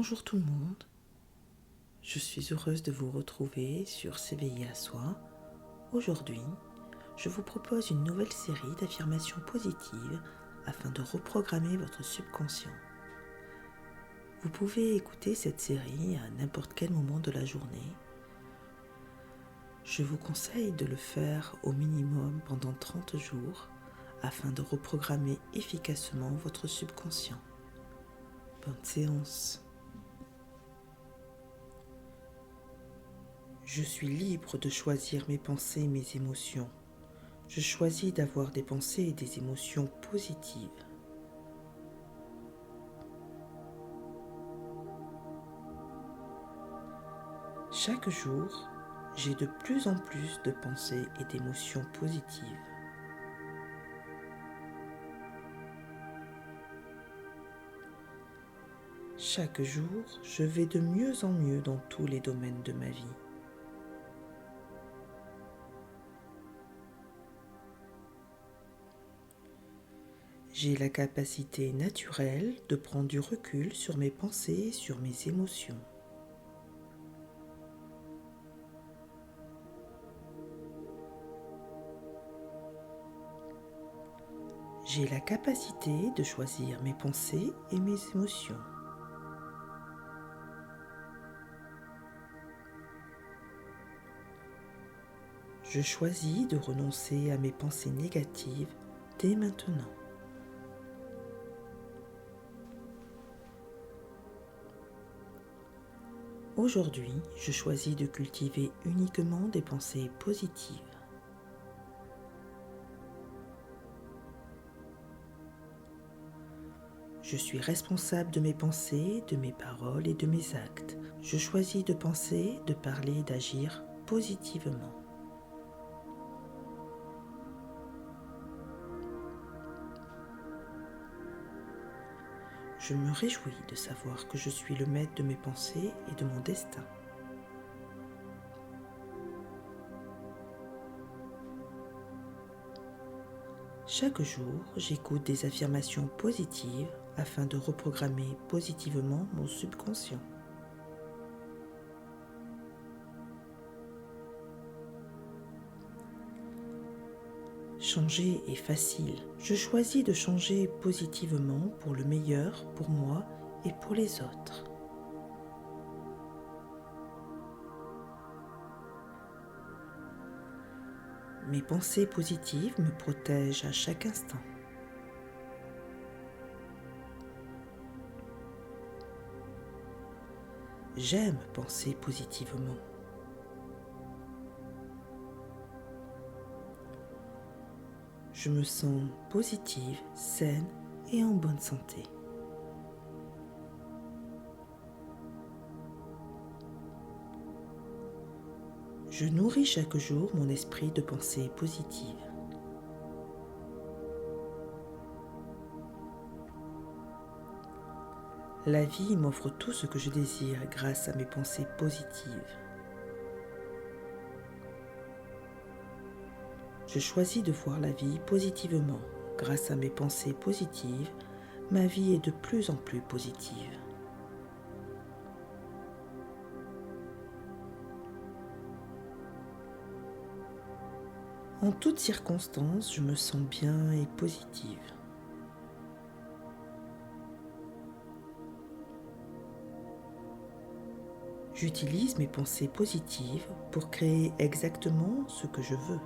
Bonjour tout le monde, je suis heureuse de vous retrouver sur S'éveiller à soi. Aujourd'hui, je vous propose une nouvelle série d'affirmations positives afin de reprogrammer votre subconscient. Vous pouvez écouter cette série à n'importe quel moment de la journée. Je vous conseille de le faire au minimum pendant 30 jours afin de reprogrammer efficacement votre subconscient. Bonne séance. Je suis libre de choisir mes pensées et mes émotions. Je choisis d'avoir des pensées et des émotions positives. Chaque jour, j'ai de plus en plus de pensées et d'émotions positives. Chaque jour, je vais de mieux en mieux dans tous les domaines de ma vie. J'ai la capacité naturelle de prendre du recul sur mes pensées et sur mes émotions. J'ai la capacité de choisir mes pensées et mes émotions. Je choisis de renoncer à mes pensées négatives dès maintenant. Aujourd'hui, je choisis de cultiver uniquement des pensées positives. Je suis responsable de mes pensées, de mes paroles et de mes actes. Je choisis de penser, de parler et d'agir positivement. Je me réjouis de savoir que je suis le maître de mes pensées et de mon destin. Chaque jour, j'écoute des affirmations positives afin de reprogrammer positivement mon subconscient. Changer est facile. Je choisis de changer positivement pour le meilleur, pour moi et pour les autres. Mes pensées positives me protègent à chaque instant. J'aime penser positivement. Je me sens positive, saine et en bonne santé. Je nourris chaque jour mon esprit de pensées positives. La vie m'offre tout ce que je désire grâce à mes pensées positives. Je choisis de voir la vie positivement. Grâce à mes pensées positives, ma vie est de plus en plus positive. En toutes circonstances, je me sens bien et positive. J'utilise mes pensées positives pour créer exactement ce que je veux.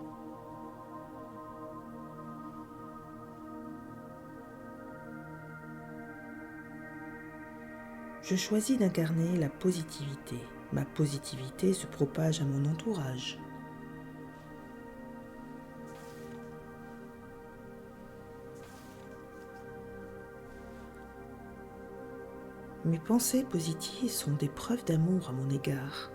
Je choisis d'incarner la positivité. Ma positivité se propage à mon entourage. Mes pensées positives sont des preuves d'amour à mon égard.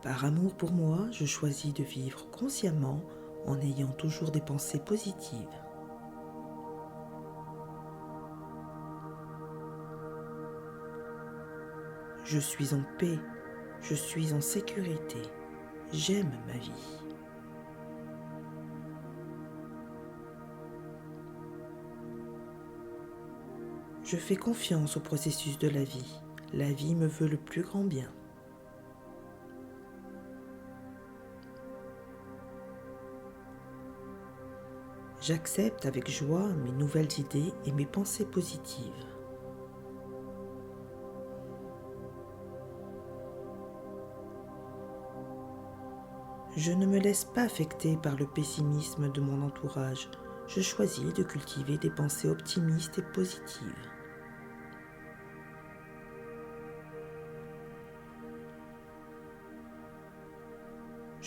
Par amour pour moi, je choisis de vivre consciemment en ayant toujours des pensées positives. Je suis en paix, je suis en sécurité, j'aime ma vie. Je fais confiance au processus de la vie. La vie me veut le plus grand bien. J'accepte avec joie mes nouvelles idées et mes pensées positives. Je ne me laisse pas affecter par le pessimisme de mon entourage. Je choisis de cultiver des pensées optimistes et positives.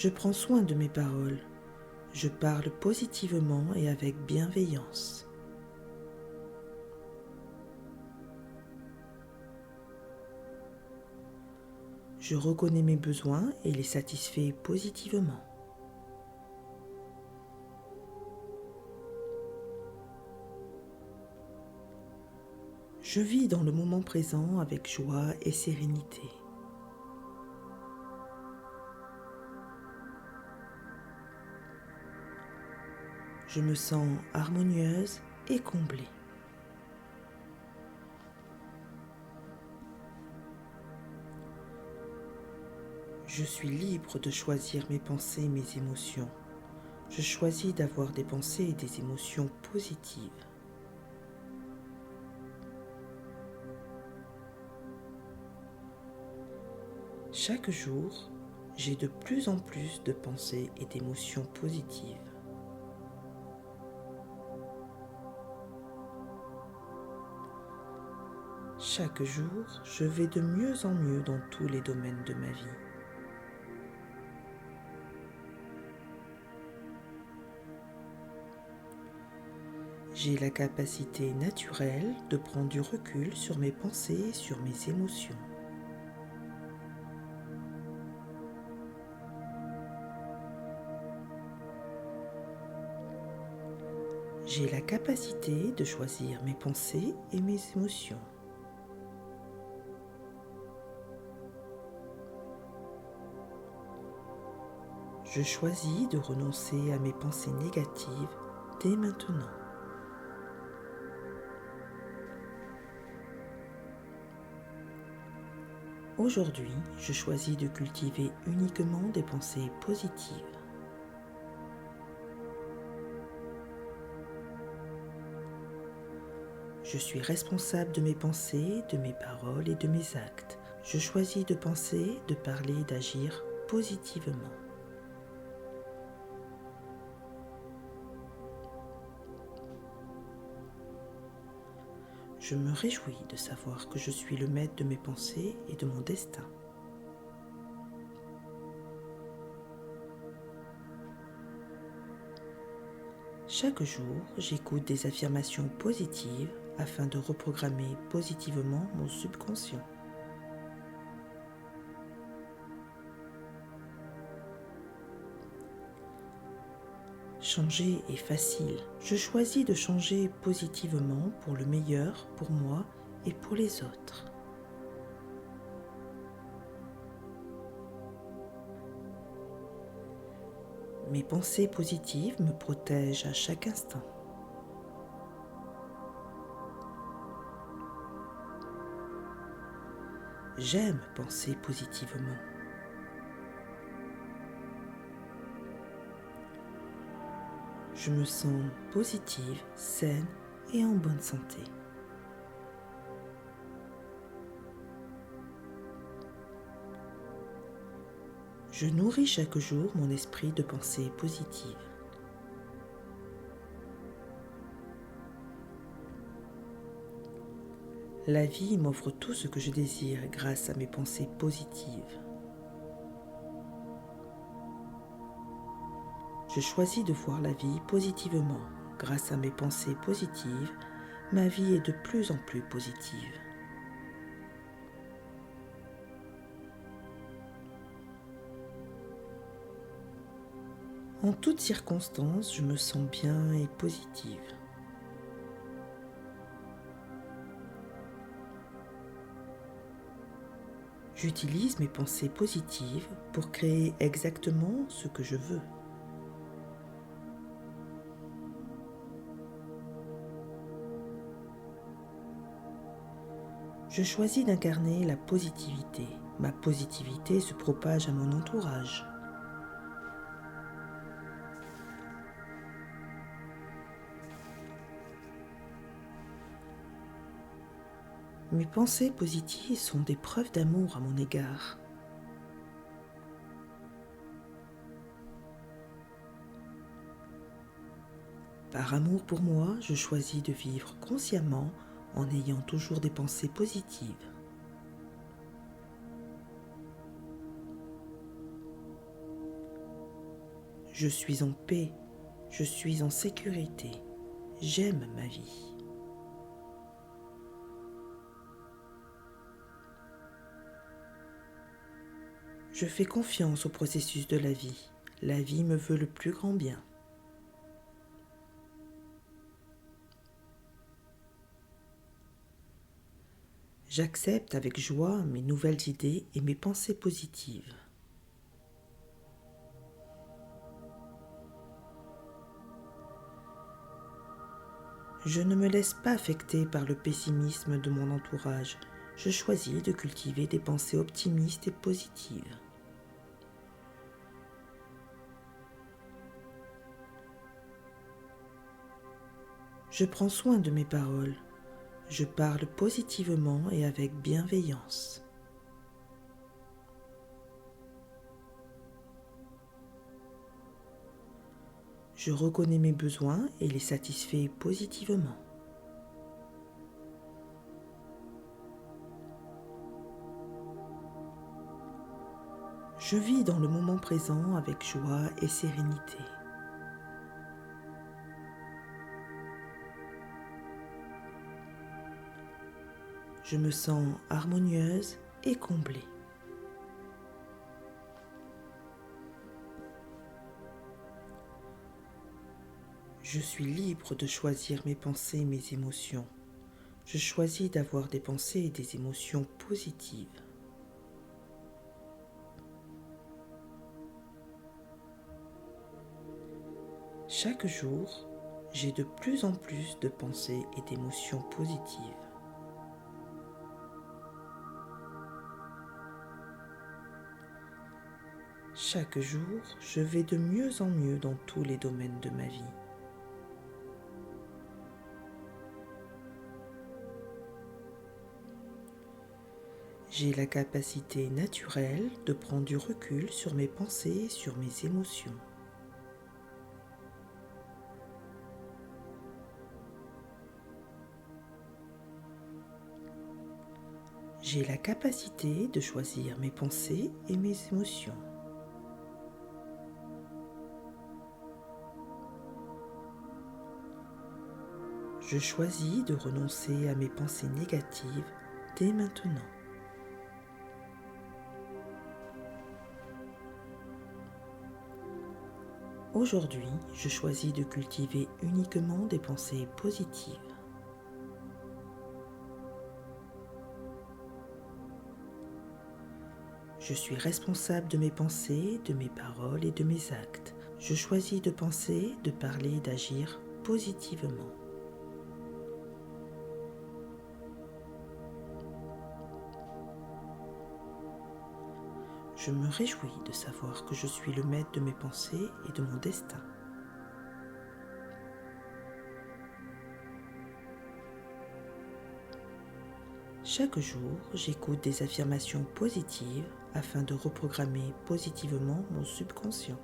Je prends soin de mes paroles. Je parle positivement et avec bienveillance. Je reconnais mes besoins et les satisfais positivement. Je vis dans le moment présent avec joie et sérénité. Je me sens harmonieuse et comblée. Je suis libre de choisir mes pensées et mes émotions. Je choisis d'avoir des pensées et des émotions positives. Chaque jour, j'ai de plus en plus de pensées et d'émotions positives. Chaque jour, je vais de mieux en mieux dans tous les domaines de ma vie. J'ai la capacité naturelle de prendre du recul sur mes pensées et sur mes émotions. J'ai la capacité de choisir mes pensées et mes émotions. Je choisis de renoncer à mes pensées négatives dès maintenant. Aujourd'hui, je choisis de cultiver uniquement des pensées positives. Je suis responsable de mes pensées, de mes paroles et de mes actes. Je choisis de penser, de parler et d'agir positivement. Je me réjouis de savoir que je suis le maître de mes pensées et de mon destin. Chaque jour, j'écoute des affirmations positives afin de reprogrammer positivement mon subconscient. Changer est facile. Je choisis de changer positivement pour le meilleur, pour moi et pour les autres. Mes pensées positives me protègent à chaque instant. J'aime penser positivement. Je me sens positive, saine et en bonne santé. Je nourris chaque jour mon esprit de pensées positives. La vie m'offre tout ce que je désire grâce à mes pensées positives. Je choisis de voir la vie positivement. Grâce à mes pensées positives, ma vie est de plus en plus positive. En toutes circonstances, je me sens bien et positive. J'utilise mes pensées positives pour créer exactement ce que je veux. Je choisis d'incarner la positivité. Ma positivité se propage à mon entourage. Mes pensées positives sont des preuves d'amour à mon égard. Par amour pour moi, je choisis de vivre consciemment en ayant toujours des pensées positives. Je suis en paix, je suis en sécurité, j'aime ma vie. Je fais confiance au processus de la vie. La vie me veut le plus grand bien. J'accepte avec joie mes nouvelles idées et mes pensées positives. Je ne me laisse pas affecter par le pessimisme de mon entourage. Je choisis de cultiver des pensées optimistes et positives. Je prends soin de mes paroles. Je parle positivement et avec bienveillance. Je reconnais mes besoins et les satisfais positivement. Je vis dans le moment présent avec joie et sérénité. Je me sens harmonieuse et comblée. Je suis libre de choisir mes pensées et mes émotions. Je choisis d'avoir des pensées et des émotions positives. Chaque jour, j'ai de plus en plus de pensées et d'émotions positives. Chaque jour, je vais de mieux en mieux dans tous les domaines de ma vie. J'ai la capacité naturelle de prendre du recul sur mes pensées et sur mes émotions. J'ai la capacité de choisir mes pensées et mes émotions. Je choisis de renoncer à mes pensées négatives dès maintenant. Aujourd'hui, je choisis de cultiver uniquement des pensées positives. Je suis responsable de mes pensées, de mes paroles et de mes actes. Je choisis de penser, de parler et d'agir positivement. Je me réjouis de savoir que je suis le maître de mes pensées et de mon destin. Chaque jour, j'écoute des affirmations positives afin de reprogrammer positivement mon subconscient.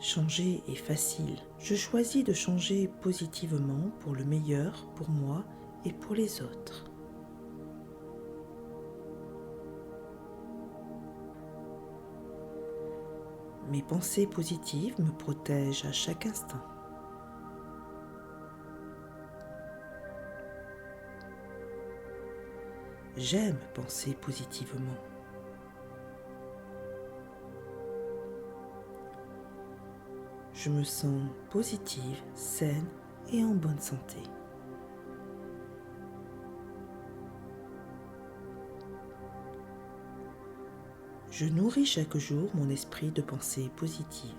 Changer est facile. Je choisis de changer positivement pour le meilleur, pour moi et pour les autres. Mes pensées positives me protègent à chaque instant. J'aime penser positivement. Je me sens positive, saine et en bonne santé. Je nourris chaque jour mon esprit de pensées positives.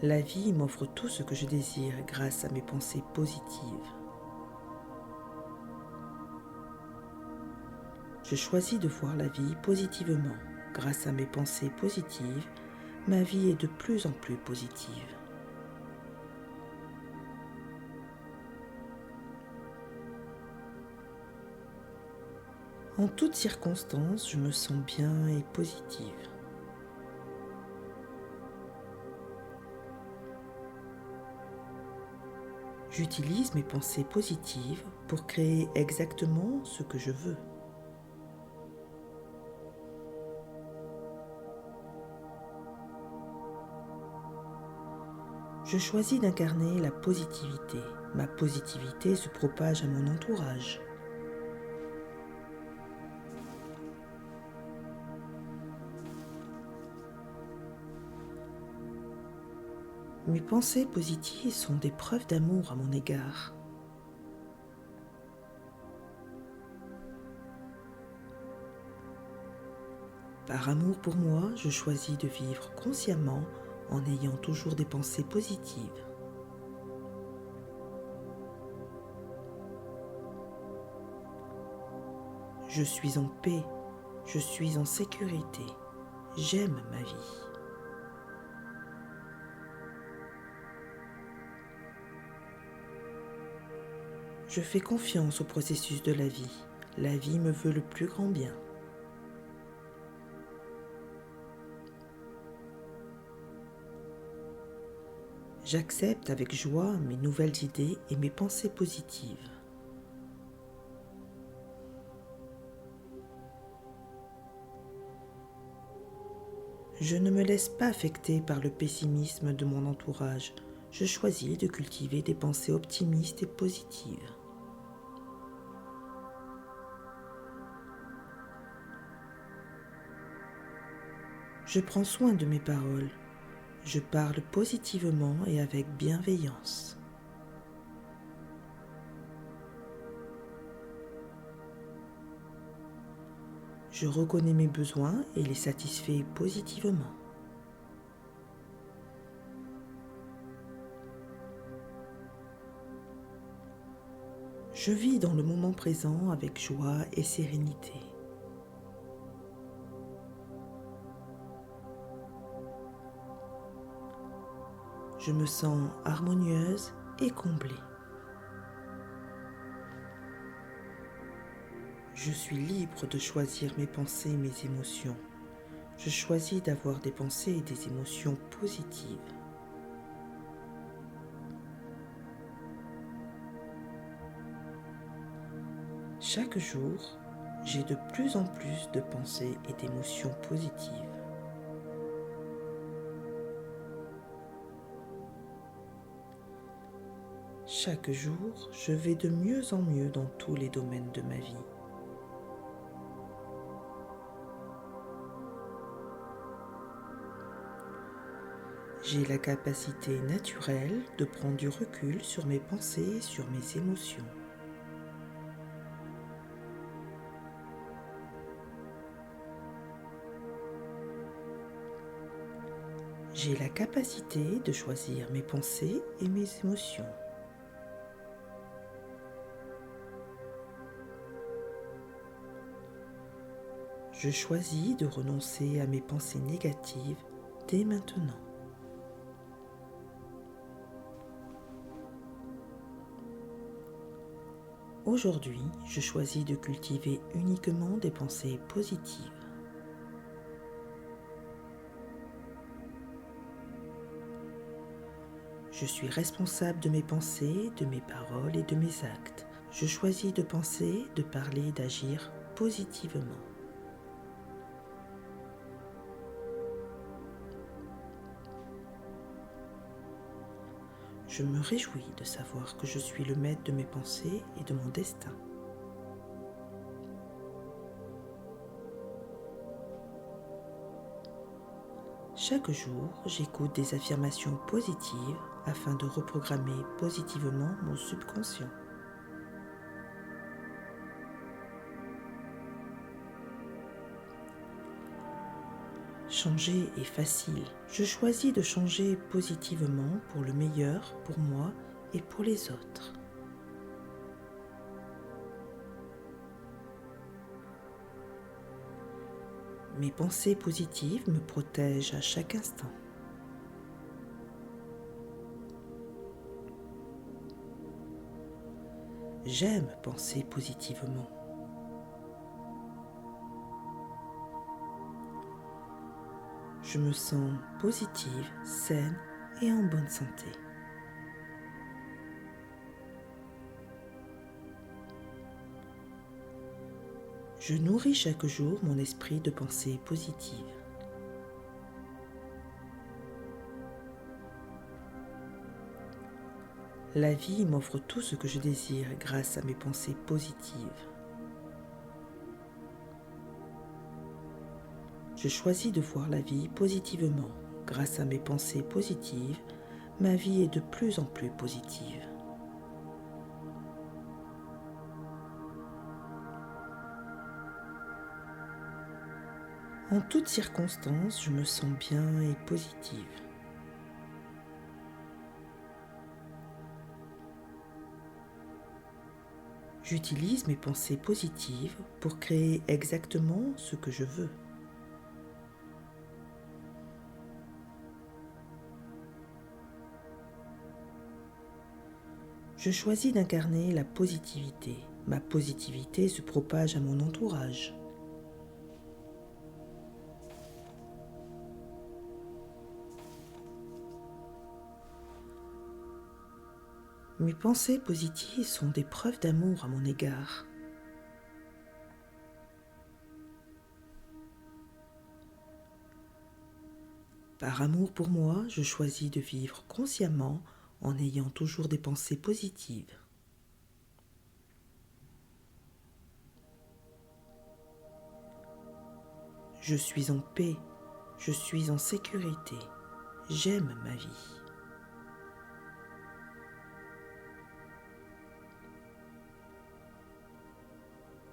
La vie m'offre tout ce que je désire grâce à mes pensées positives. Je choisis de voir la vie positivement. Grâce à mes pensées positives, ma vie est de plus en plus positive. En toutes circonstances, je me sens bien et positive. J'utilise mes pensées positives pour créer exactement ce que je veux. Je choisis d'incarner la positivité. Ma positivité se propage à mon entourage. Mes pensées positives sont des preuves d'amour à mon égard. Par amour pour moi, je choisis de vivre consciemment en ayant toujours des pensées positives. Je suis en paix, je suis en sécurité, j'aime ma vie. Je fais confiance au processus de la vie. La vie me veut le plus grand bien. J'accepte avec joie mes nouvelles idées et mes pensées positives. Je ne me laisse pas affecter par le pessimisme de mon entourage. Je choisis de cultiver des pensées optimistes et positives. Je prends soin de mes paroles. Je parle positivement et avec bienveillance. Je reconnais mes besoins et les satisfais positivement. Je vis dans le moment présent avec joie et sérénité. Je me sens harmonieuse et comblée. Je suis libre de choisir mes pensées et mes émotions. Je choisis d'avoir des pensées et des émotions positives. Chaque jour, j'ai de plus en plus de pensées et d'émotions positives. Chaque jour, je vais de mieux en mieux dans tous les domaines de ma vie. J'ai la capacité naturelle de prendre du recul sur mes pensées et sur mes émotions. J'ai la capacité de choisir mes pensées et mes émotions. Je choisis de renoncer à mes pensées négatives dès maintenant. Aujourd'hui, je choisis de cultiver uniquement des pensées positives. Je suis responsable de mes pensées, de mes paroles et de mes actes. Je choisis de penser, de parler, d'agir positivement. Je me réjouis de savoir que je suis le maître de mes pensées et de mon destin. Chaque jour, j'écoute des affirmations positives afin de reprogrammer positivement mon subconscient. Changer est facile. Je choisis de changer positivement pour le meilleur, pour moi et pour les autres. Mes pensées positives me protègent à chaque instant. J'aime penser positivement. Je me sens positive, saine et en bonne santé. Je nourris chaque jour mon esprit de pensées positives. La vie m'offre tout ce que je désire grâce à mes pensées positives. Je choisis de voir la vie positivement. Grâce à mes pensées positives, ma vie est de plus en plus positive. En toutes circonstances, je me sens bien et positive. J'utilise mes pensées positives pour créer exactement ce que je veux. Je choisis d'incarner la positivité. Ma positivité se propage à mon entourage. Mes pensées positives sont des preuves d'amour à mon égard. Par amour pour moi, je choisis de vivre consciemment en ayant toujours des pensées positives. Je suis en paix, je suis en sécurité, j'aime ma vie.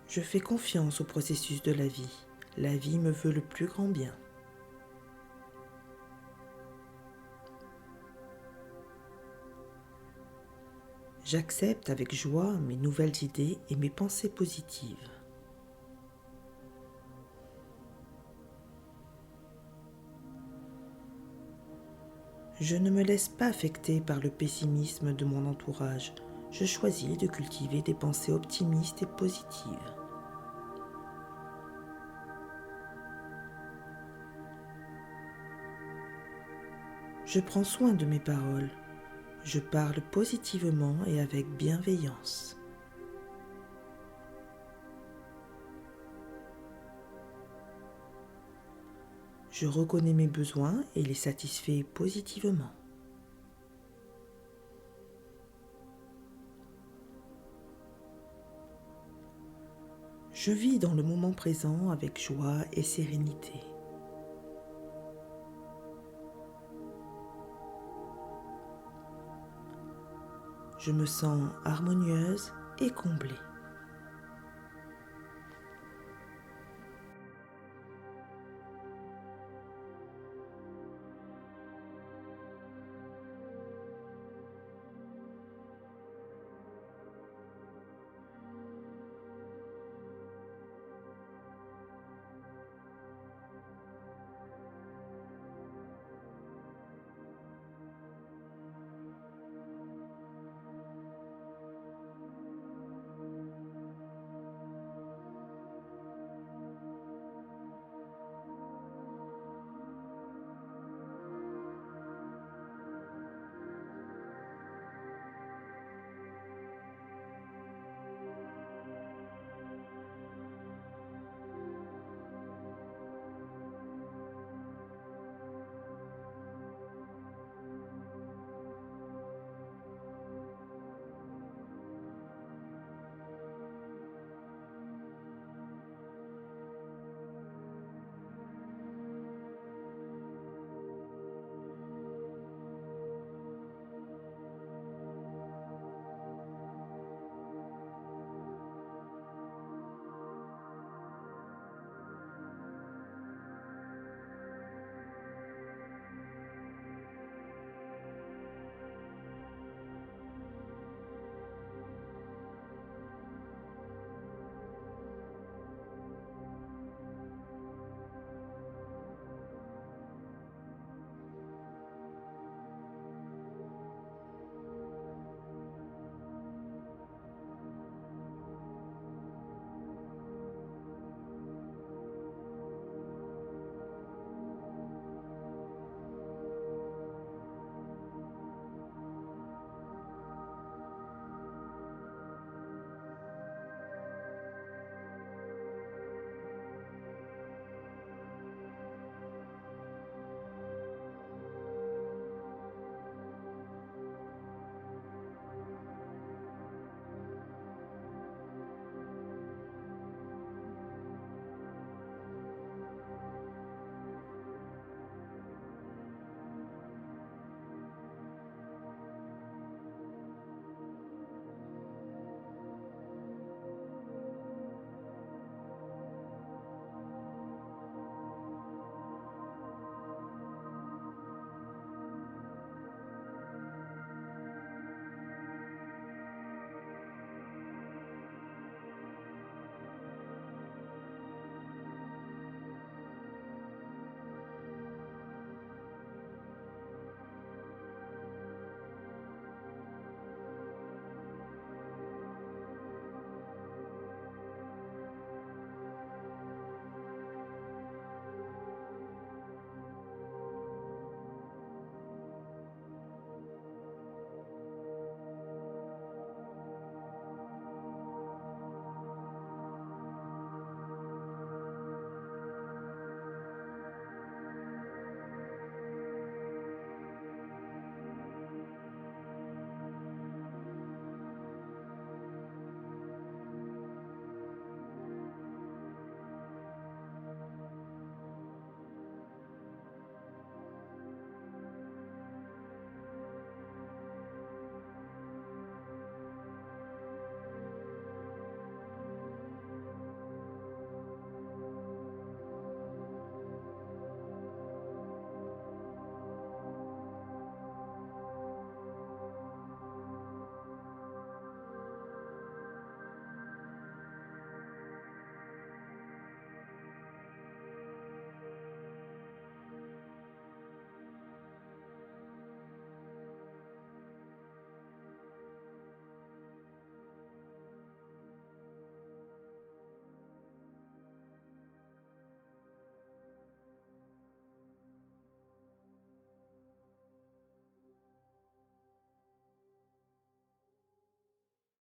Je fais confiance au processus de la vie. La vie me veut le plus grand bien. J'accepte avec joie mes nouvelles idées et mes pensées positives. Je ne me laisse pas affecter par le pessimisme de mon entourage. Je choisis de cultiver des pensées optimistes et positives. Je prends soin de mes paroles. Je parle positivement et avec bienveillance. Je reconnais mes besoins et les satisfais positivement. Je vis dans le moment présent avec joie et sérénité. Je me sens harmonieuse et comblée.